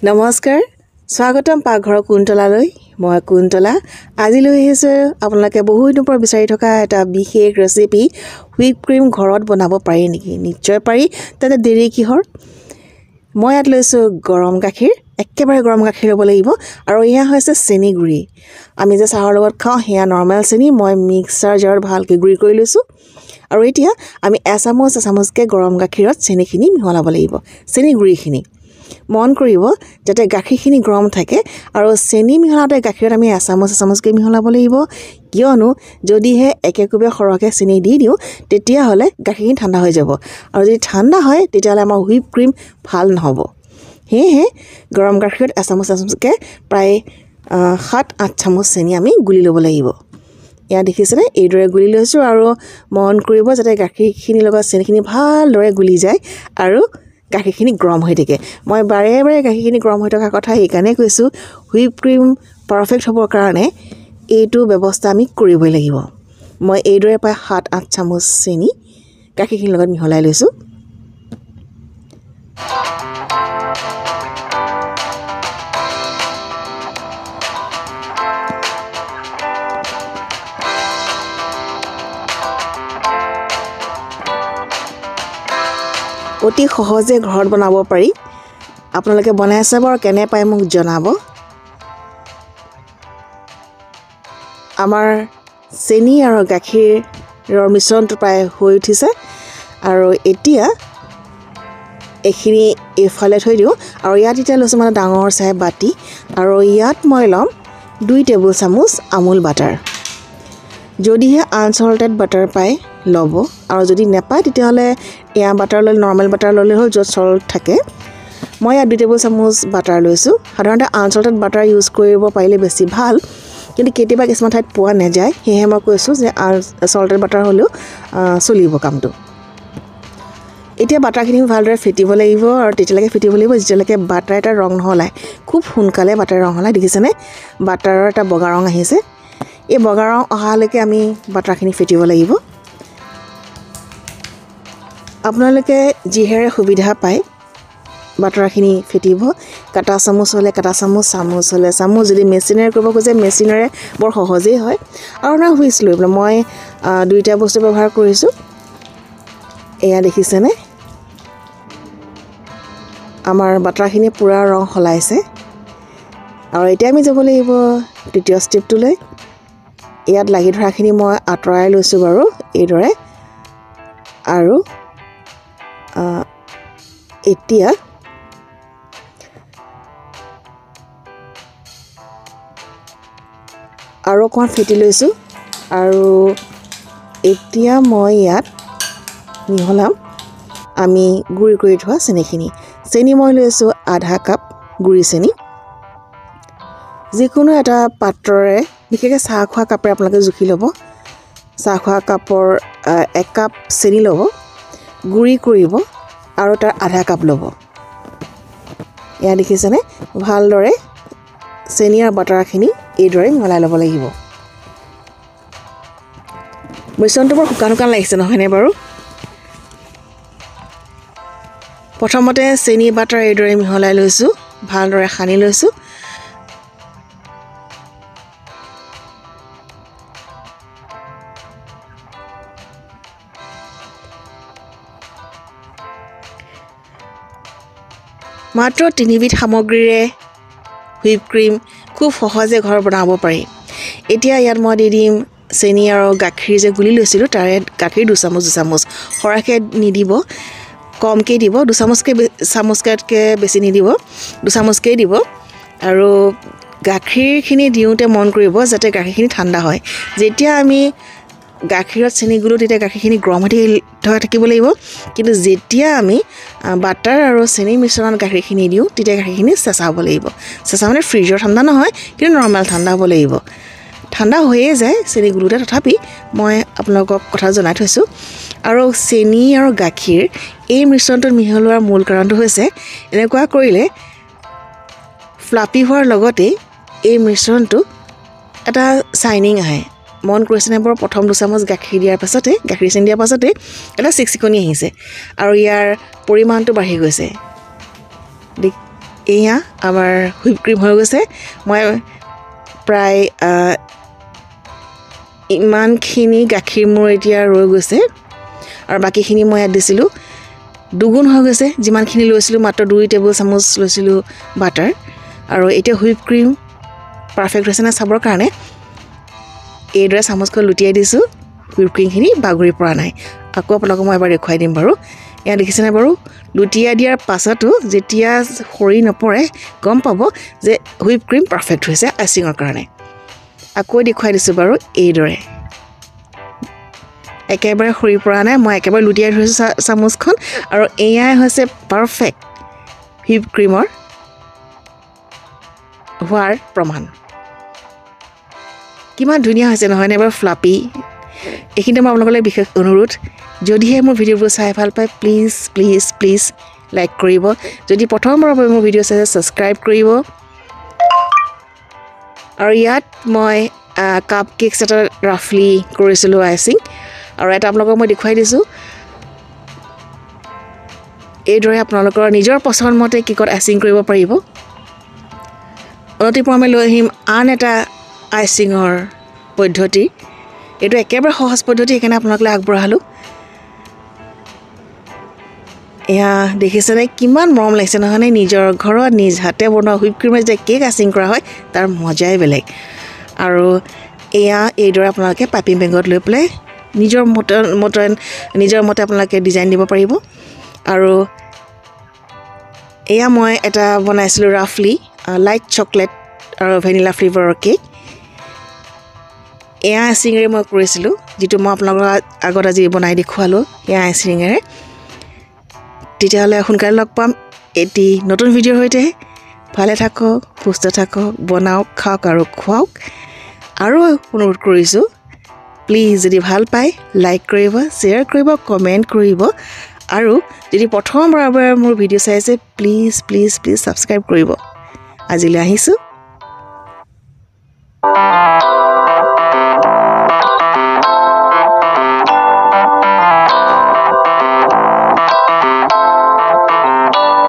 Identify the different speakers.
Speaker 1: নমস্কাৰ স্বাগতম পাকঘৰ কুন্তলালৈ মই কুন্তলা আজি লৈ আহিছো আপোনালোকে বহুত দিনৰ পৰা বিচাৰি থকা এটা বিশেষ ৰেচিপি হুইপ ক্ৰীম ঘৰত বনাব পাৰি নেকি নিশ্চয় পাৰি তেনে দেৰি কিহৰ মই ইয়াত লৈছো গৰম গাখীৰ একেবাৰে গৰম গাখীৰ ল'ব লাগিব আৰু ইয়া হৈছে চেনি গুড়ি আমি যে চাহৰ লগত খাওঁ হেয়া নৰমাল চেনি মই মিক্সাৰ জাৰত ভালকৈ গুড়ি কৰি লৈছো আৰু এতিয়া আমি এচামুচকে গৰম গাখীৰত চেনিখিনি মিহলাব লাগিব চেনি গুড়িখিনি মন কৰিব যাতে গাখীৰখিনি গৰম থাকে আৰু চেনি মিহলাতে গাখীৰত আমি এচামুচকে মিহলাব লাগিব কিয়নো যদিহে একেকোবে সৰহকৈ চেনি দি দিওঁ তেতিয়া হলে গাখীৰখিনি ঠাণ্ডা হৈ যাব আৰু যদি ঠাণ্ডা হয় তেতিয়া হলে আমাৰ হুইপ ক্ৰীম ভাল নহব হেহে গৰম গাখীৰত এচামুচকে প্ৰায় 7-8 চামুচ চেনি আমি গুলি ল'ব লাগিব ইয়া দেখিছেনে এইদৰে গুলি লৈছো আৰু মন কৰিব যাতে গাখীৰখিনিৰ লগত চেনিখিনি ভালদৰে গুলি যায় আৰু গাখীৰখিনি গৰম হৈ থাকে মই বাৰে গাখীৰখিনি গৰম হৈ থকা কথা এইকাৰণে কৈছো হুইপ ক্ৰীম পাৰফেক্ট হ'বৰ কাৰণে এইটো ব্যৱস্থা আমি কৰিবই লাগিব মই এইদৰে প্ৰায় 7-8 চামুচ চেনি গাখীৰখিনিৰ লগত মিহলাই লৈছো অতি সহজে ঘৰত বনাব পাৰি আপোনালোকে বনাই চাব আৰু কেনে পায় মোক জনাব আমাৰ চেনি আৰু গাখীৰৰ মিশ্ৰণটো প্ৰায় হৈ উঠিছে আৰু এতিয়া এখিনি এফালে থৈ দিওঁ আৰু ইয়াত এতিয়া লৈছো মানে ডাঙৰ চাই বাটি আৰু ইয়াত মই ল'ম 2 টেবুল চামুচ আমুল বাটাৰ যদিহে আনসল্টেড বাটাৰ পায় ল'ব আৰু যদি নেপায় তেতিয়াহলে এয়া বাটাৰ লৈ নৰমাল বাটাৰ ল'লে হ'ল য'ত সল্ট থাকে মই ইয়াত 2 টেবুল চামুচ বাটাৰ লৈছো সাধাৰণতে আনসল্টেড বাটাৰ ইউজ কৰিব পাৰিলে বেছি ভাল কিন্তু কেতিয়াবা কিছুমান ঠাইত পোৱা নাযায় হেহে মই কৈছো যে সল্টেড বাটাৰ হ'লেও চলিব কামটো এতিয়া বাটাৰখিনি ভালদৰে ফেটিব লাগিব আৰু তেতিয়ালৈকে ফেটিব লাগিব যেতিয়ালৈকে বাটাৰ এটা ৰং নহলাই খুব সোনকালে বাটাৰ ৰং হলাই দেখিছেনে বাটাৰৰ এটা বগা ৰং আহিছে এই বগা ৰং অহালৈকে আমি বাটাৰখিনি ফেটিব লাগিব আপোনালোকে যিহেৰে সুবিধা পায় বাটাৰখিনি ফেটিব কাটা চামুচ হলে কাটা চামুচ হলে চামুচ যদি মেচিনেৰে কৰিব খোজে মেচিনেৰে বৰ সহজেই হয় আৰু না হুইচ লৈ মই দুইটা বস্তু ব্যৱহাৰ কৰিছো এয়া দেখিছেনে আমাৰ বাটাৰখিনি পুৰা ৰং হলাইছে আৰু এতিয়া আমি যাব লাগিব তৃতীয় ষ্টেপটোলৈ ইয়াত লাগি ধৰাখিনি মই আঁতৰাই লৈছো বাৰু এইদৰে আৰু এতিয়া আৰু অকণ ফেটি লৈছো আৰু এতিয়া মই ইয়াত মিহলাম আমি গুড়ি কৰি থোৱা চেনি মই লৈছো আধা কাপ গুড়ি চেনি যিকোনো এটা পাত্ৰৰে বিশেষকৈ চাহ খোৱা কাপৰে আপোনালোকে জুখি ল'ব চাহ খোৱা কাপৰ 1 কাপ চেনি ল'ব গুড়ি কৰিব আৰু তাৰ আধা কাপ ল'ব এয়া দেখিছেনে ভালদৰে চেনি আৰু বাটাৰখিনি এইদৰে মিহলাই ল'ব লাগিব মিশ্ৰণটো বৰ শুকান লাগিছে নহয়নে বাৰু প্ৰথমতে চেনি বাটাৰ এইদৰে মিহলাই লৈছো ভালদৰে সানি লৈছো মাত্ৰ 3 বিধ সামগ্ৰীৰে হুইপ ক্ৰীম খুব সহজে ঘৰত বনাব পাৰি এতিয়া ইয়াত মই দি দিম চেনি আৰু গাখীৰ যে গুলি লৈছিলো তাৰে গাখীৰ 2 চামুচ সৰহকৈ নিদিব কমকৈ দিব 2 চামুচকৈ বেছি নিদিব 2 চামুচকৈ দিব আৰু গাখীৰখিনি দিওঁতে মন কৰিব যাতে গাখীৰখিনি ঠাণ্ডা হয় যেতিয়া আমি গাখীৰত চেনি গুলো তেতিয়া গাখীৰখিনি গৰম হৈ থাকিব লাগিব কিন্তু যেতিয়া আমি বাটাৰ আৰু চেনি মিশ্ৰণত গাখীৰখিনি দিওঁ তেতিয়া গাখীৰখিনি চেঁচা হ'ব লাগিব চেঁচা মানে ফ্ৰিজৰ ঠাণ্ডা নহয় কিন্তু নৰমাল ঠাণ্ডা হ'ব লাগিব ঠাণ্ডা হৈয়ে যায় চেনি গুলোতে তথাপি মই আপোনালোকক কথা জনাই থৈছো আৰু চেনি আৰু গাখীৰ এই মিশ্ৰণটো মিহলোৱাৰ মূল কাৰণটো হৈছে এনেকুৱা কৰিলে ফ্লাফি হোৱাৰ লগতে এই মিশ্ৰণটো এটা শাইনিং আহে মন কৰিছেনে বৰ প্ৰথম 2 চামুচ গাখীৰ দিয়াৰ পাছতে গাখীৰ চেনি দিয়াৰ পাছতে এটা চিকচিকনি আহিছে আৰু ইয়াৰ পৰিমাণটো বাঢ়ি গৈছে এয়া আমাৰ হুইপ ক্ৰীম হৈ গৈছে মই প্ৰায় ইমানখিনি গাখীৰ মোৰ এতিয়া ৰৈ গৈছে আৰু বাকিখিনি মই ইয়াত দিছিলোঁ দুগুণ হৈ গৈছে যিমানখিনি লৈছিলোঁ মাত্ৰ 2 টেবুল চামুচ লৈছিলোঁ বাটাৰ আৰু এতিয়া হুইপ ক্ৰীম পাৰফেক্ট হৈছে না চাবৰ কাৰণে এইদৰে চামুচখন লুটিয়াই দিছোঁ হুইপ ক্ৰীমখিনি বাগৰি পৰা নাই আকৌ আপোনালোকক মই এবাৰ দেখুৱাই দিম বাৰু এয়া দেখিছেনে বাৰু লুটিয়াই দিয়াৰ পাছতো যেতিয়া সৰি নপৰে গম পাব যে হুইপ ক্ৰীম পাৰফেক্ট হৈছে আইচিঙৰ কাৰণে আকৌ দেখুৱাই দিছোঁ বাৰু এইদৰে একেবাৰে সৰি পৰা নাই মই একেবাৰে লুটিয়াই ধৰিছোঁ চামুচখন আৰু এয়াই হৈছে পাৰফেক্ট হুইপ ক্ৰীমৰ হোৱাৰ প্ৰমাণ কিমান ধুনীয়া হৈছে নহয়নে এবাৰ ফ্লাপি এইখিনিতে মই আপোনালোকলৈ বিশেষ অনুৰোধ যদিহে মোৰ ভিডিঅ'বোৰ চাই ভাল পায় প্লিজ প্লিজ প্লিজ লাইক কৰিব যদি প্ৰথমবাৰৰ বাবে মোৰ ভিডিঅ' চাই ছাবস্ক্ৰাইব কৰিব আৰু ইয়াত মই কাপ কেকছ এটা ৰাফলি কৰিছিলোঁ আইচিং আৰু এটা আপোনালোকক মই দেখুৱাই দিছোঁ এইদৰে আপোনালোকৰ নিজৰ পচন্দ মতে কেকত আইচিং কৰিব পাৰিব অনতিপলমে লৈ আহিম আন এটা আইচিঙৰ পদ্ধতি এইটো একেবাৰে সহজ পদ্ধতি সেইকাৰণে আপোনালোকলৈ আগবঢ়ালোঁ এয়া দেখিছেনে কিমান মৰম লাগিছে নহয়নে নিজৰ ঘৰত নিজ হাতে বনোৱা হুইপ ক্ৰীমে যেতিয়া কেক আইচিং কৰা হয় তাৰ মজাই বেলেগ আৰু এয়া এইদৰে আপোনালোকে পাইপিং বেগত লৈ পেলাই নিজৰ মতে আপোনালোকে ডিজাইন দিব পাৰিব আৰু এয়া মই এটা বনাইছিলোঁ ৰাফলি লাইট চকলেট আৰু ভেনিলা ফ্লেভাৰৰ কেক এয়া আইচিঙেৰে মই কৰিছিলোঁ যিটো মই আপোনালোকৰ আগত আজি বনাই দেখুৱালোঁ এয়া আইচিঙেৰে তেতিয়াহ'লে সোনকালে লগ পাম এটি নতুন ভিডিঅ'ৰ সৈতে ভালে থাকক সুস্থ থাকক বনাওক খাওক আৰু খুৱাওক আৰু অনুৰোধ কৰিছোঁ প্লিজ যদি ভাল পায় লাইক কৰিব শ্বেয়াৰ কৰিব কমেণ্ট কৰিব আৰু যদি প্ৰথমবাৰৰ বাবে মোৰ ভিডিঅ' চাই আছে প্লিজ প্লিজ প্লিজ ছাবস্ক্ৰাইব কৰিব আজিলৈ আহিছোঁ